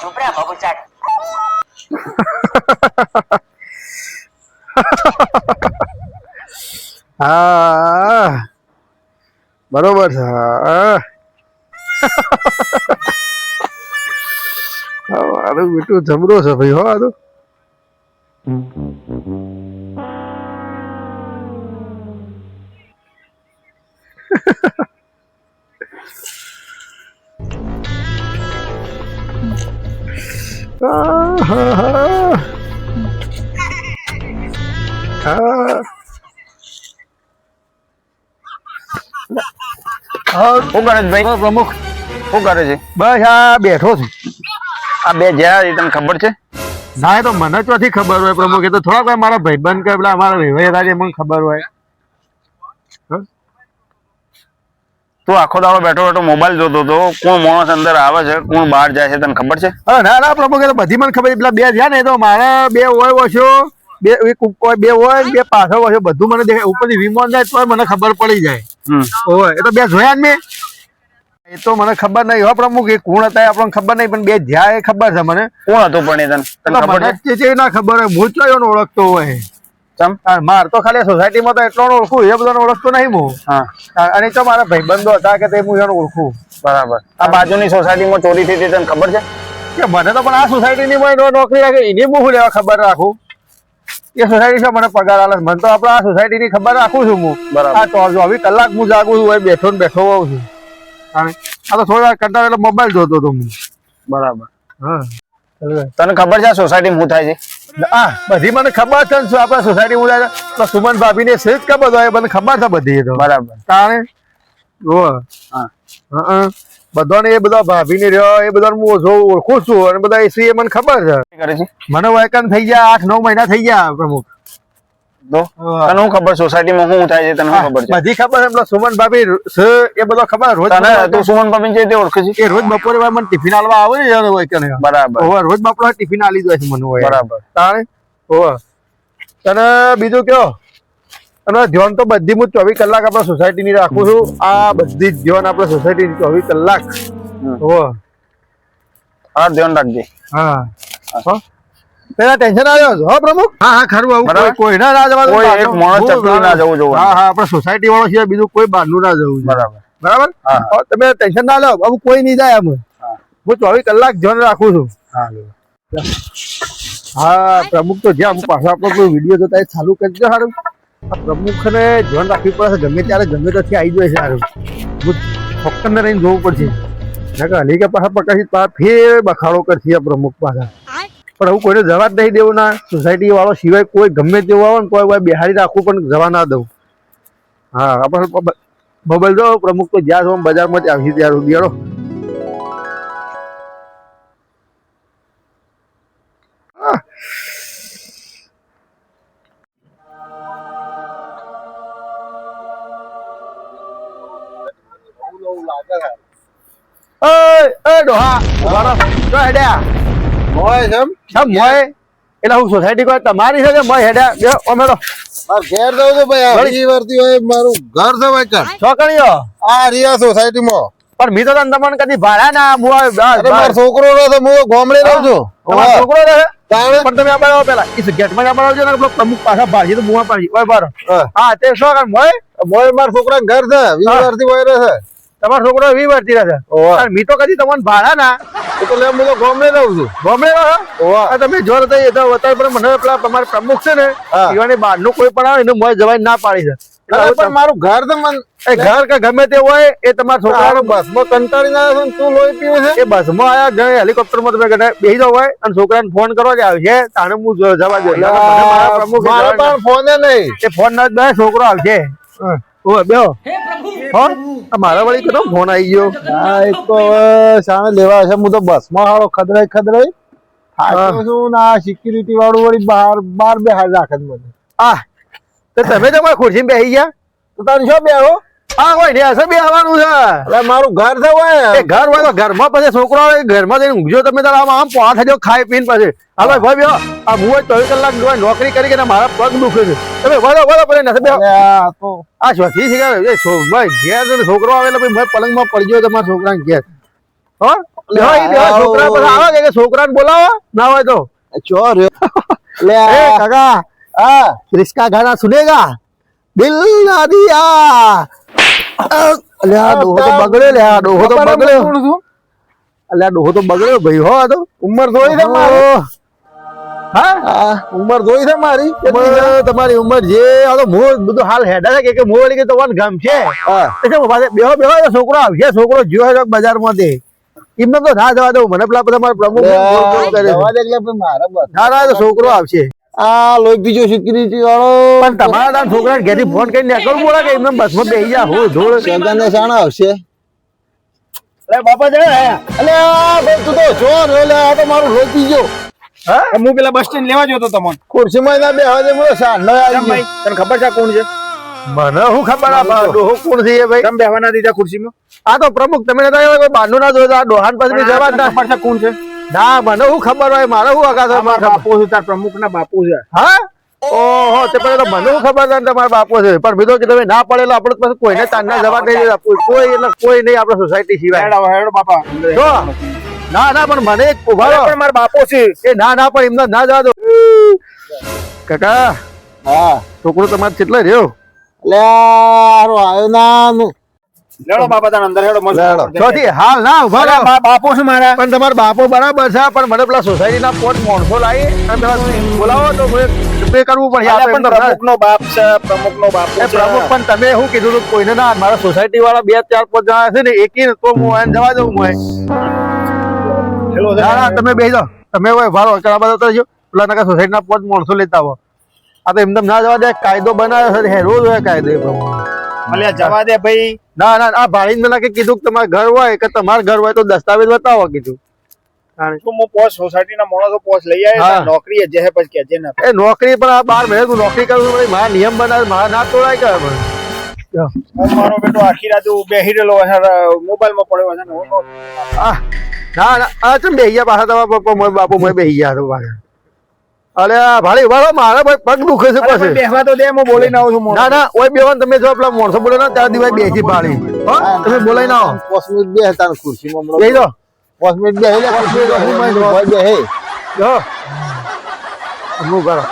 ચૂપ રે બાબુ ચાટ. હા બરોબર છે. મારું બેટું જબરો છે ભાઈ. હો આનું શું કરે છે ભાઈ? પ્રમુખ શું કરે છે? બસ આ બેઠો છું. આ બે જ્યાં એ તને ખબર છે? ના એ તો મને ચોથી ખબર હોય પ્રમુખ. એ તો થોડાક વાર મારા ભાઈબંધ કે પેલા અમારા વેવાઈ રાજ મને ખબર હોય. તું આખો દાડો બેઠો બેઠો મોબાઈલ જોતો હતો. કોણ માણસ અંદર આવે છે, કોણ બહાર જાય છે, તને ખબર છે? હા ના ના પ્રમુખ, એ તો બધી મને ખબર છે. પેલા બે જ્યાં ને એ તો મારા બે હોય વસ્યો, બે બે હોય બે પાછળ વસ્યો, બધું મને દેખાય. ઉપરથી વિમાન જાય તો મને ખબર પડી જાય. ઓય એ તો બે જોયા જ મેં. એ તો મને ખબર નહીં હો પ્રમુખ, એ કોણ હતા આપણને ખબર નહીં, પણ બે જ્યાં એ ખબર છે મને. કોણ હતું પણ એ તને ખબર છે? ના ખબર હોય, હું તો એનો ઓળખતો હોય. માર તો ખાલી સોસાયટીમાં તો એટલો ઓળખું, એ બધાને ઓળખતો નહીં હું. અને તો મારા ભાઈબંધો હતા કે તે હું એને ઓળખું. બરાબર. આ બાજુની સોસાયટીમાં ચોરી થઈ હતી તને ખબર છે? કે મને તો પણ આ સોસાયટીની નોકરી રાખે એની હું લેવા ખબર રાખું. એ સોસાયટી છે મને પગાર આલે. મને તો આપડે આ સોસાયટીની ખબર રાખું છું હું. બરાબર. આ 24 કલાક હું જાગું છું, બેઠો ને બેઠો હોઉં છું. આ તો થોડી વાર કંટાળો એટલે મોબાઈલ જોતો હતો હું. બરાબર. હા તને ખબર છે આ સોસાયટીમાં શું થાય છે? હા બધી મને ખબર છે. શું આપડે સોસાયટી હું તો સુમન ભાભી ને સેજ ખબર હોય, મને ખબર છે બધી. એ તો બરાબર. તાણે બધાને એ બધા ભાભી ને રહ્યો એ બધા હું ઓળખું છું. અને બધા એ મને ખબર છે. કરે છે મને વાયકાન થઈ ગયા 8-9 મહિના થઈ ગયા પ્રમુખ. તો તને શું ખબર સોસાયટીમાં શું થાય છે? તને શું ખબર છે? બધી ખબર છે. સુમન ભાભી છે એ બધો ખબર. રોજ તું સુમન ભાભી છે તે ઓળખે છે? એ રોજ બપોરે મને ટિફિન આલવા આવે ને બરાબર. રોજ બપોરે ટિફિન આલી જાય છે મને. બરાબર. તાણે તને બીજું કયો? અને ધ્યાન તો બધી હું 24 કલાક આપણા સોસાયટી ની રાખું છું. આ બધી જ ધ્યાન આપણા સોસાયટી 24 કલાક. હા ધ્યાન રાખજે. હા પેલા ટેન્શન આવ્યો છે હો પ્રમુખ. હા હા ખરું આવું કોઈ ના ના જવા કોઈ એક માણસ ચકલી ના જવું જોવું. હા હા આપણે સોસાયટી વાળો છે, બીજું કોઈ બહારનું ના જવું. બરાબર બરાબર. તમે ટેન્શન ના લો બાબુ, કોઈ નહીં જાય. અમે હું 24 કલાક ધ્યાન રાખું છું. હા પ્રમુખ તો જ્યાં હું પાછો આપણો કોઈ વિડીયો જોતા ચાલુ કરજો. સારું પ્રમુખ ને ધ્યાન રાખવી પડે. ગમે ત્યારે ગમે ત્યાંથી આવી જાય છે. સારું હું ફક્ત ને રહીને જોવું પડશે. હલી કે પાછા પકડી ફેર બખાડો કરશે પ્રમુખ પાછા. પણ હું કોઈને જવા જ નહીં દેવું. ના સોસાયટી વાળો સિવાય કોઈ ગમે તેવું આવે ને કોઈ બિહારી રાખવું પણ જવા ના દઉં. હા આપણે મોબાઈલ જો પ્રમુખ તો જ્યાં છો બજારમાં જ આવી ત્યાર સુધી હેડો. એટલે હું સોસાયટી કોઈ તમારી છે મોય હેડ્યા ઓમેડો ઘેર જવું તો ભાઈ ઘણી વર્તી હોય મારું ઘર છે ભાઈ કર છોકરીઓ આ રિયા સોસાયટી માં. પણ મી તો તમને કદી ભાડા ના મારો છોકરો રહે છે, હું ગામડે રહું છું. છોકરો રહે પણ તમે આવો પેલા ગેટ માં આવજો ને પ્રમુખ પાછા ભાજી તો મુવા પાડી ઓય બાર. હા તે શું કર મોય મારા છોકરા ઘર છે 20 વર્ષથી હોય રહે છે. તમારો છોકરો 20 વર્ષથી રહે છે. મી તો કદી તમને ભાડા ના તો લે હું તો ગામડે રહું છું. ગામડે રહો તમે જો પણ મને પેલા તમારા પ્રમુખ છે ને એવાની બહાર નું કોઈ પણ આવે એને મોય જવાય ના પાડી છે. પણ મારું ઘર તો ઘર કે ગમે તે હોય એ તમારા છોકરા બસ માં કંટાળી ના છે. તું લોહી પીવે છે એ બસ માં આયા હેલિકોપ્ટર માં તમે બેસી જાવ હોય અને છોકરાને ફોન કરવા જ આવશે. તાણે હું જવા દે મારા પણ ફોન નહીં. એ ફોન ના બે છોકરો આવશે. બેહો મારા વાળી કદો ફોન આવી ગયો. એક તો શાણે લેવા છે. હું તો બસ માં હારો ખદરાઈ છું ને આ સિક્યુરિટી વાળું વળી બાર બેહાર રાખે મને. તો તમે તમારા ખુરશી બેસી ગયા તો તારે શું બેહો? હા હોય ને અસર બેહવાનું છે. મારું ઘર છે હોય એ ઘર હોય તો ઘરમાં પછી છોકરો આવે ઘરમાં જઈને ઊંઘજો તમે તારા આમ પોણા થઈ જાવ ખાઈ પીને પછી. હાલો ભાઈ બેહો. આ હું 24 કલાક નોકરી કરી કે મારા પગ દુખે છે. તમે વળો પડે નથી બેહો. આ શોધી છે કે ઘેર છોકરો આવે એટલે પલંગમાં પડી ગયો તમારા છોકરાને ઘેર. બેહો, ઈ બેહો, છોકરા બધા આવે કે છોકરાને બોલાવો ના હોય તો ચો રહ્યો લે ए काका હા इसका गाना सुनेगा दिल ना दिया अल्યા ડોહો તો બગડે લે આ ડોહો તો બગડ્યો કોણ છું અલ્યા ડોહો તો બગડ્યો ભાઈ હો આ તો ઉંમર જોઈ છે મારી હા ઉંમર જોઈ છે મારી તમારી ઉંમર જે આ તો મો બધું હાલ હેડા છે કે મો વળી કે તમારું ગામ છે એટલે બેહો બેહો એ છોકરો આવશે છોકરો જ્યો છે બજારમાંથી એમને તો ના જવા દઉં મને પેલા તમારા પ્રમુખ જવા દે એટલે મારા બસ ના ના તો છોકરો આવશે આ લોહી બીજો સિક્યુરિટી વાળો પણ તમારા છોકરાને ઘેરથી ફોન કરીને નીકળવું પડે કે એમને બસમાં બેસી જા હું ધોળ સગન શાણા આવશે અરે બાપા જાય અલે ભાઈ તું તો જો રે લે આ તો મારું લોહી પીજો હા હું પેલા બસ સ્ટેન્ડ લેવા જતો તમને ખુરશીમાં ના બેહવા દે મને સાંડો આવી ભાઈ તને ખબર છે કોણ છે મને શું ખબર આ ડોહો કોણ છે એ ભાઈ તમે બેહવા ના દીધા ખુરશીમાં આ તો પ્રમુખ તમે નતા આવ્યા, કોઈ બાંધો ના જોયો આ ડોહાન પછી જવા જ ના ખબર છે કોણ છે ના મને શું ખબર હોય મારે શું અગાધો બાપુ છે તાર પ્રમુખ ના બાપુ છે હા ઓહો તે પહેલા તો મને શું ખબર છે ને તમારા બાપો છે પણ બીજો કે તમે ના પડેલો આપણે પછી કોઈને તારના જવા નહીં દેતા. કોઈ એટલે કોઈ નહીં આપણે સોસાયટી સિવાય હેડો હેડો બાપા જો ના ના પણ મને એક ઉભા રહો. પણ મારા બાપો છે એ ના ના પણ એમને ના જવા દો કાકા હા છોકરો તમારે કેટલો રહ્યો લે હારો આવ્યો ના લેડો બાપા તને અંદર હેડો લેડો. ચોથી હાલ ના ઉભા રહો બાપો છે મારા પણ તમારા બાપો બરાબર છે પણ મને પેલા સોસાયટી ના પોત માણસો લાવી અને પેલા બોલાવો તો પે કરવું પડશે આ તો પણ એમ તો પ્રમુખ નો બાપ છે પ્રમુખ નો બાપ એ પ્રમુખ પણ તમે શું કીધું હતું કોઈને ના મારા સોસાયટી વાળા 2 4 5 જણા છે ને એકી તો હું એને જવા દઉં હું ના ના તમે બેસી જાઓ તમે હોય ભાડો કરા બધો કરજો પેલા નકા સોસાયટી ના પોત માણસો લેતા આવો આ તો એમને ના જવા દે કાયદો બનાવ્યો છે રોજ હોય કાયદો એ પ્રમાણે અલ્યા જવા દે ભાઈ ના ના આ ભાડી મને કીધું કે તમારું ઘર હોય કે તમારું ઘર હોય તો દસ્તાવેજ બતાવો કીધું તો હું પોસ્ટ સોસાયટી ના માણસો પોસ્ટ લઈ હા. આવ્યા નોકરી જે હે પછી કે ના એ નોકરી પણ આ 12 મહિને તું નોકરી કરું છું, મારા નિયમ બનાવે મારા ના તોડાય કે હવે? મારો બેટો આખી રાત બેહી રહેલો મોબાઈલ માં પડ્યો છે ને હું આ ના ના આ ચમ બેહી ગયા પાછા તમારા પપ્પા મોય બાપુ મોય બેહી ગયા તો પાછા અરે આ ભાડી વાળો મારા ભાઈ પગ દુખે છે અરે પણ પછી બેહવા તો દે હું બોલીને આવું છું ના ના ઓય બેવાન તમે જો પેલા માણસો બોલે ને ત્યાં દિવાય બેસી ભાડી હો તમે બોલાઈ ના આવો 5 મિનિટ બે તાર ખુરશીમાં બેહી જાઓ 5 મિનિટ બે લે ખુરશી બે હે જો અમુ કરો